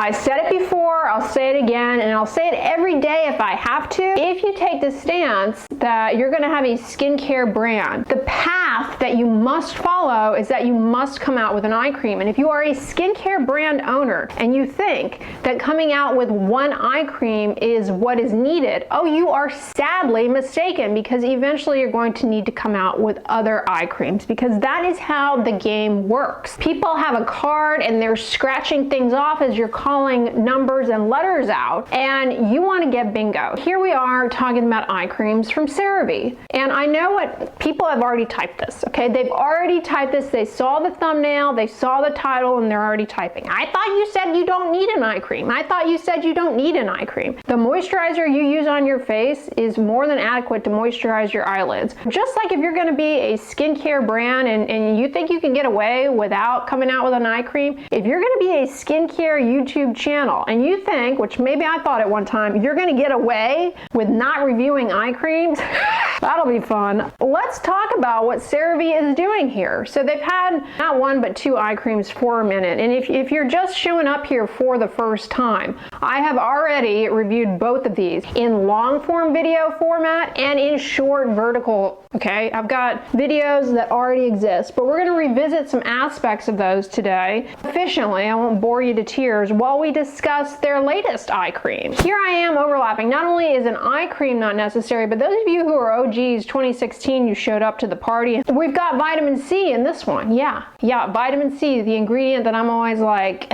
I said it before, I'll say it again, and I'll say it every day if I have to. If you take the stance that you're gonna have a skincare brand, the path that you must follow is that you must come out with an eye cream. And if you are a skincare brand owner and you think that coming out with one eye cream is what is needed, oh, you are sadly mistaken, because eventually you're going to need to come out with other eye creams, because that is how the game works. People have a card and they're scratching things off as you're calling numbers and letters out, and you want to get bingo. Here we are talking about eye creams from CeraVe, and I know what people have already typed this, okay? They've already typed this, they saw the thumbnail, they saw the title, and they're already typing. I thought you said you don't need an eye cream. I thought you said you don't need an eye cream. The moisturizer you use on your face is more than adequate to moisturize your eyelids. Just like if you're gonna be a skincare brand and you think you can get away without coming out with an eye cream, if you're gonna be a skincare YouTube channel and you think, which maybe I thought at one time, you're gonna get away with not reviewing eye creams, that'll be fun. Let's talk about what CeraVe is doing here. So they've had not one but two eye creams for a minute, and if you're just showing up here for the first time, I have already reviewed both of these in long form video format and in short vertical, okay? I've got videos that already exist, but we're gonna revisit some aspects of those today efficiently. I won't bore you to tears while we discuss their latest eye cream. Here I am overlapping. Not only is an eye cream not necessary, but those of you who are OGs 2016, you showed up to the party. We've got vitamin C in this one. Yeah, vitamin C, the ingredient that I'm always like,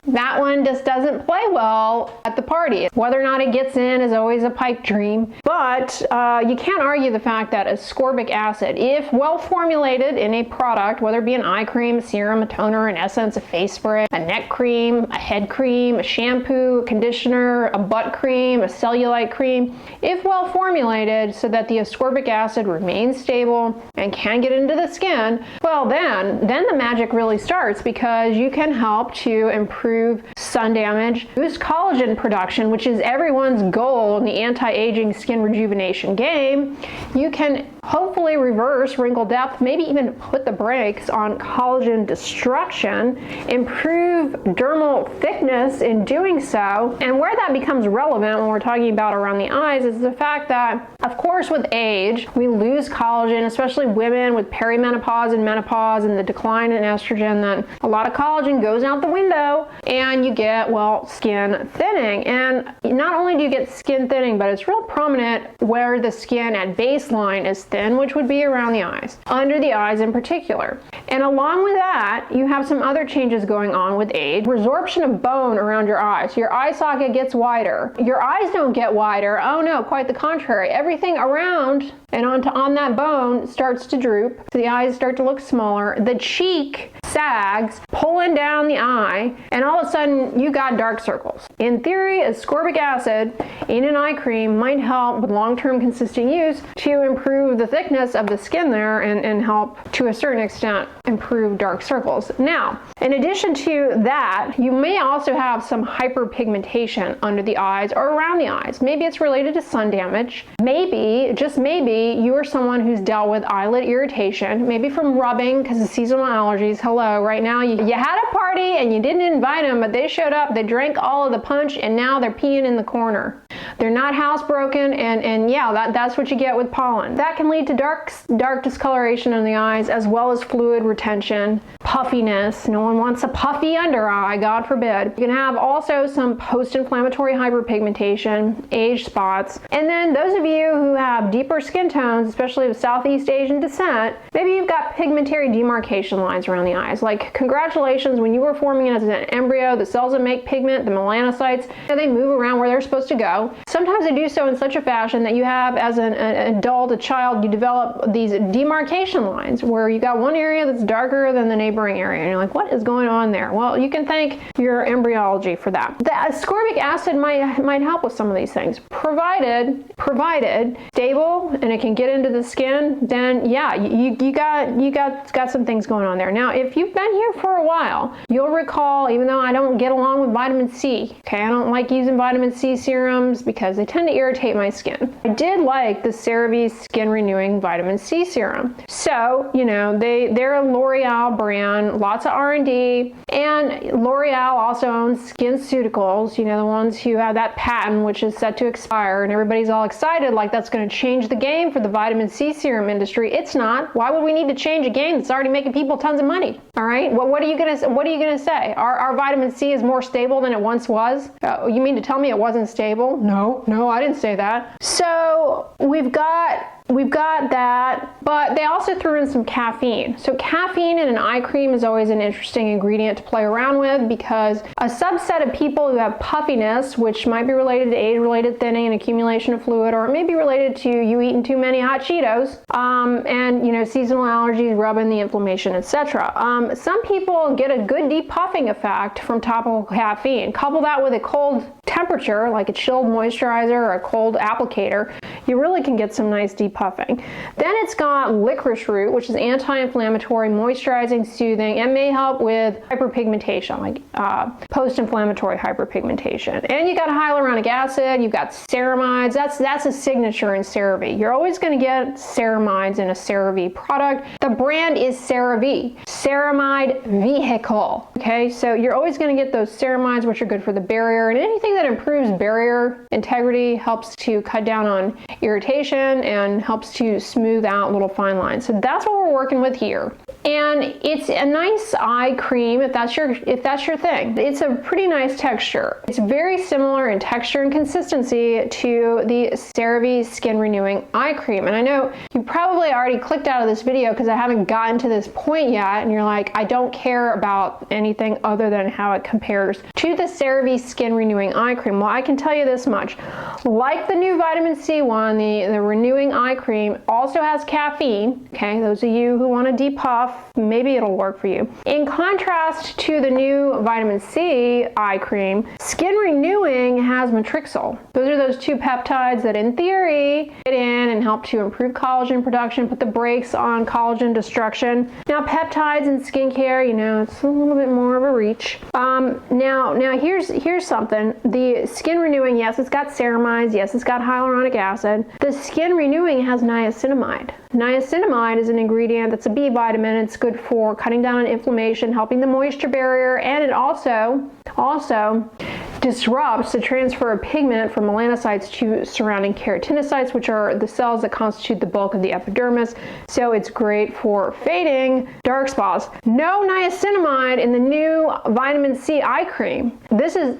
that one just doesn't play well at the party. Whether or not it gets in is always a pipe dream, but you can't argue the fact that ascorbic acid, if well formulated in a product, whether it be an eye cream, a serum, a toner, an essence, a face spray, a neck cream, a head cream, a shampoo, a conditioner, a butt cream, a cellulite cream, if well formulated so that the ascorbic acid remains stable and can get into the skin, well then the magic really starts, because you can help to improve sun damage, boost collagen production, which is everyone's goal in the anti-aging skin rejuvenation game. You can hopefully reverse wrinkle depth, maybe even put the brakes on collagen destruction, improve dermal thickness in doing so. And where that becomes relevant when we're talking about around the eyes is the fact that, of course, with age, we lose collagen, especially women with perimenopause and menopause and the decline in estrogen, that a lot of collagen goes out the window and you get, well, skin thinning. And not only do you get skin thinning, but it's real prominent where the skin at baseline is thin, which would be around the eyes, under the eyes in particular. And along with that, you have some other changes going on with age. Resorption of bone around your eyes. Your eye socket gets wider. Your eyes don't get wider. Oh no, quite the contrary. Everything around and on that bone starts to droop. So the eyes start to look smaller. The cheek sags, pulling down the eye, and all of a sudden you got dark circles. In theory, ascorbic acid in an eye cream might help with long-term consistent use to improve the thickness of the skin there and help to a certain extent improve dark circles. Now, in addition to that, you may also have some hyperpigmentation under the eyes or around the eyes. Maybe it's related to sun damage. Maybe, just maybe, you are someone who's dealt with eyelid irritation, maybe from rubbing because of seasonal allergies. Hello, right now you had a party and you didn't invite them, but they showed up, they drank all of the punch, and now they're peeing in the corner. They're not housebroken, and yeah, that's what you get with pollen. That can lead to dark discoloration in the eyes, as well as fluid retention, puffiness. No one wants a puffy under eye, God forbid. You can have also some post-inflammatory hyperpigmentation, age spots, and then those of you who have deeper skin tones, especially of Southeast Asian descent, maybe you've got pigmentary demarcation lines around the eyes. Like, congratulations, when you were forming as an embryo, the cells that make pigment, the melanocytes, they move around where they're supposed to go. Sometimes they do so in such a fashion that you have, as an adult, a child, you develop these demarcation lines where you got one area that's darker than the neighboring area, and you're like, what is going on there? Well, you can thank your embryology for that. The ascorbic acid might help with some of these things, provided stable and it can get into the skin. Then yeah, you got some things going on there. Now, if you've been here for a while, you'll recall, even though I don't get along with vitamin C, okay, I don't like using vitamin C serums because they tend to irritate my skin. I did like the CeraVe Skin Renewing Vitamin C Serum. So, you know, they're L'Oreal brand, lots of R&D, and L'Oreal also owns SkinCeuticals, you know, the ones who have that patent which is set to expire, and everybody's all excited like that's going to change the game for the vitamin C serum industry. It's not. Why would we need to change a game that's already making people tons of money? All right, what are you gonna say? Our vitamin C is more stable than it once was? You mean to tell me it wasn't stable? No, I didn't say that. So we've got that, but they also threw in some caffeine. So caffeine in an eye cream is always an interesting ingredient to play around with, because a subset of people who have puffiness, which might be related to age-related thinning and accumulation of fluid, or it may be related to you eating too many hot Cheetos, and, you know, seasonal allergies, rubbing, the inflammation, etc. Some people get a good depuffing effect from topical caffeine. Couple that with a cold temperature, like a chilled moisturizer or a cold applicator, you really can get some nice depuffing. Then it's got licorice root, which is anti-inflammatory, moisturizing, soothing, and may help with hyperpigmentation, like post-inflammatory hyperpigmentation. And you got hyaluronic acid, you've got ceramides. That's a signature in CeraVe. You're always going to get ceramides in a CeraVe product. The brand is CeraVe, ceramide vehicle. Okay, so you're always going to get those ceramides, which are good for the barrier, and anything that improves barrier integrity helps to cut down on irritation and helps to smooth out little fine lines. So that's what we're working with here. And it's a nice eye cream if that's your thing. It's a pretty nice texture. It's very similar in texture and consistency to the CeraVe Skin Renewing Eye Cream. And I know you probably already clicked out of this video because I haven't gotten to this point yet, and you're like, I don't care about anything other than how it compares to the CeraVe Skin Renewing Eye Cream. Well, I can tell you this much. Like the new vitamin C one, the Renewing Eye Cream also has caffeine. Okay, those of you who want to depuff, maybe it'll work for you. In contrast to the new vitamin C eye cream, Skin Renewing has matrixyl. Those are those two peptides that in theory get in and help to improve collagen production, put the brakes on collagen destruction. Now peptides in skincare, you know, it's a little bit more of a reach. Now here's something. The Skin Renewing, yes, it's got ceramides, yes, it's got hyaluronic acid. The Skin Renewing has niacinamide. Niacinamide is an ingredient that's a B vitamin. It's good for cutting down on inflammation, helping the moisture barrier, and it also disrupts the transfer of pigment from melanocytes to surrounding keratinocytes, which are the cells that constitute the bulk of the epidermis. So it's great for fading dark spots. No niacinamide in the new vitamin C eye cream. This is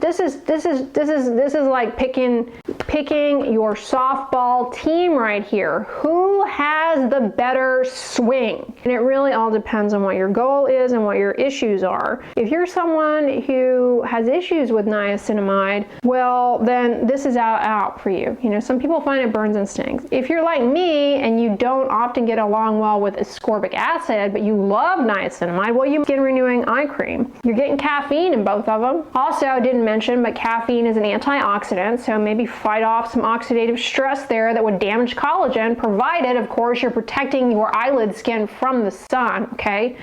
like picking your softball team right here. Who has the better swing? And it really all depends on what your goal is and what your issues are. If you're someone who has issues with niacinamide, well, then this is out for you. You know, some people find it burns and stings. If you're like me and you don't often get along well with ascorbic acid, but you love niacinamide, well, you Skin Renewing Eye Cream. You're getting caffeine in both of them. Also, I didn't mention, but caffeine is an antioxidant, so maybe fight off some oxidative stress there that would damage collagen, provided, of course, you're protecting your eyelid skin from the sun, okay?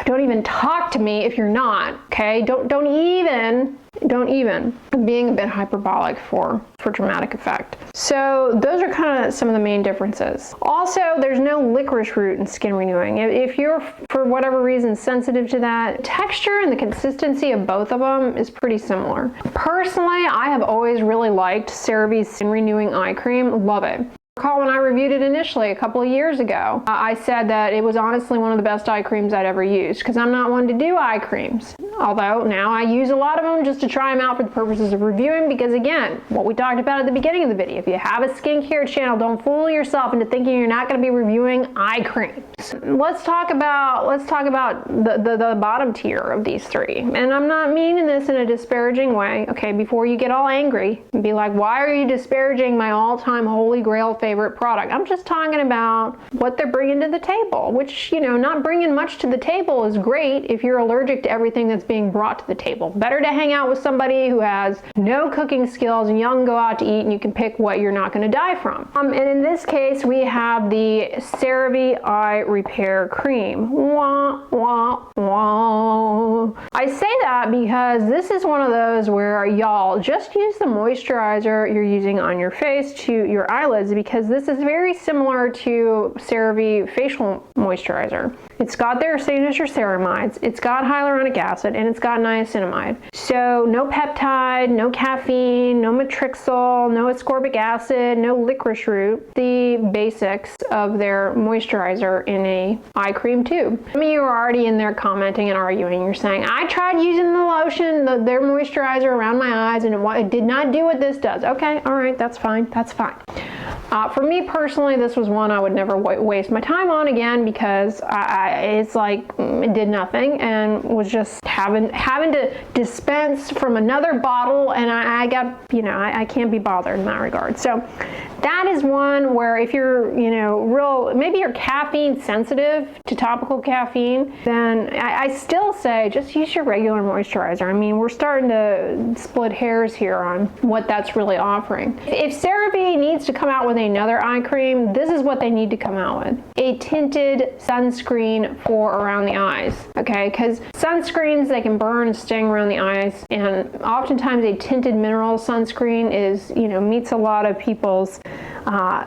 Don't even talk to me if you're not, okay? Don't even. I'm being a bit hyperbolic for dramatic effect. So those are kind of some of the main differences. Also, there's no licorice root in Skin Renewing. If you're, for whatever reason, sensitive to that, texture and the consistency of both of them is pretty similar. Personally, I have always really liked CeraVe's Skin Renewing Eye Cream. Love it. Recall when I reviewed it initially a couple of years ago, I said that it was honestly one of the best eye creams I'd ever used, because I'm not one to do eye creams. Although now I use a lot of them just to try them out for the purposes of reviewing, because again, what we talked about at the beginning of the video, if you have a skincare channel, don't fool yourself into thinking you're not going to be reviewing eye creams. Let's talk about the bottom tier of these three. And I'm not meaning this in a disparaging way, okay, before you get all angry and be like, why are you disparaging my all-time holy grail favorite product? I'm just talking about what they're bringing to the table, which, you know, not bringing much to the table is great if you're allergic to everything that's being brought to the table. Better to hang out with somebody who has no cooking skills and y'all can go out to eat and you can pick what you're not going to die from. And in this case, we have the CeraVe Eye Repair Cream. Wah, wah, wah. I say that because this is one of those where y'all just use the moisturizer you're using on your face to your eyelids, because because this is very similar to CeraVe facial moisturizer. It's got their signature ceramides, it's got hyaluronic acid, and it's got niacinamide. So no peptide, no caffeine, no matrixyl, no ascorbic acid, no licorice root. The basics of their moisturizer in a eye cream tube. Some of you are already in there commenting and arguing. You're saying, I tried using the lotion, their moisturizer around my eyes, and it did not do what this does. Okay, all right, that's fine, that's fine. For me personally, this was one I would never waste my time on again, because it's like it did nothing and was just having to dispense from another bottle, and I got, you know, I can't be bothered in that regard. So that is one where if you're, you know, maybe you're caffeine sensitive to topical caffeine, then I still say just use your regular moisturizer. I mean, we're starting to split hairs here on what that's really offering. If CeraVe needs to come out with another eye cream, this is what they need to come out with. A tinted sunscreen for around the eyes, okay? Because sunscreens, they can burn and sting around the eyes, and oftentimes a tinted mineral sunscreen is, you know, meets a lot of people's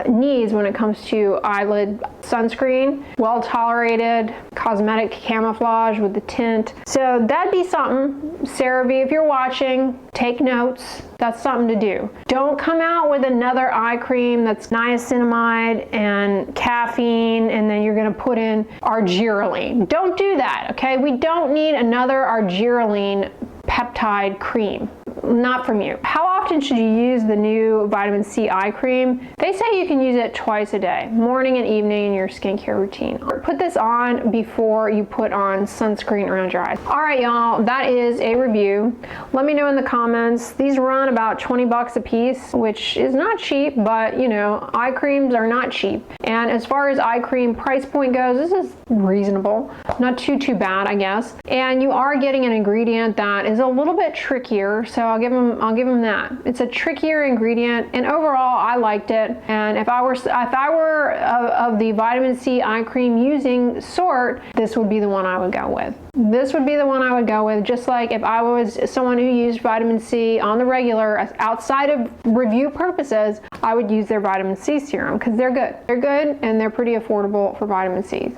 needs when it comes to eyelid sunscreen. Well tolerated, cosmetic camouflage with the tint. So that'd be something. CeraVe, if you're watching, take notes. That's something to do. Don't come out with another eye cream that's niacinamide and caffeine, and then you're going to put in argireline. Don't do that, okay? We don't need another argireline peptide cream. Not from you. How often should you use the new vitamin C eye cream? They say you can use it twice a day, morning and evening, in your skincare routine. Put this on before you put on sunscreen around your eyes. All right, y'all, that is a review. Let me know in the comments. These run about 20 bucks a piece, which is not cheap, but you know, eye creams are not cheap. And as far as eye cream price point goes, this is reasonable. Not too bad, I guess. And you are getting an ingredient that is a little bit trickier, so I'll give them that. It's a trickier ingredient, and overall I liked it. And if I were of the vitamin C eye cream using sort, this would be the one I would go with. This would be the one I would go with, just like if I was someone who used vitamin C on the regular, outside of review purposes, I would use their vitamin C serum, because they're good. They're good, and they're pretty affordable for vitamin C.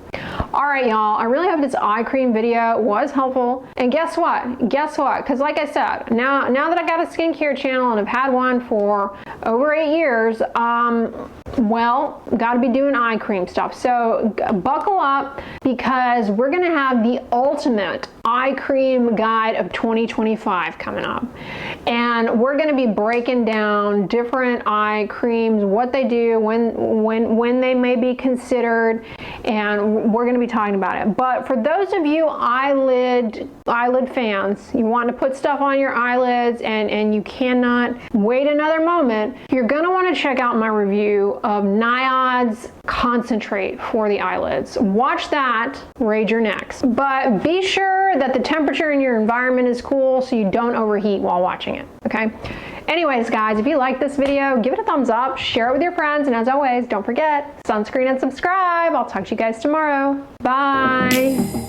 All right, y'all, I really hope this eye cream video was helpful. And guess what? Guess what? Because like I said, now that I got a skincare channel and I've had one for over 8 years, well, got to be doing eye cream stuff. So buckle up, because we're going to have the ultimate eye cream guide of 2025 coming up. And we're going to be breaking down different eye creams, what they do, when they may be considered, and we're going to be talking about it. But for those of you eyelid fans, you want to put stuff on your eyelids and you cannot wait another moment, you're going to want to check out my review of Niod's concentrate for the eyelids. Watch that, raid your necks. But be sure that the temperature in your environment is cool so you don't overheat while watching it, okay? Anyways, guys, if you like this video, give it a thumbs up, share it with your friends, and as always, don't forget, sunscreen and subscribe. I'll talk to you guys tomorrow. Bye.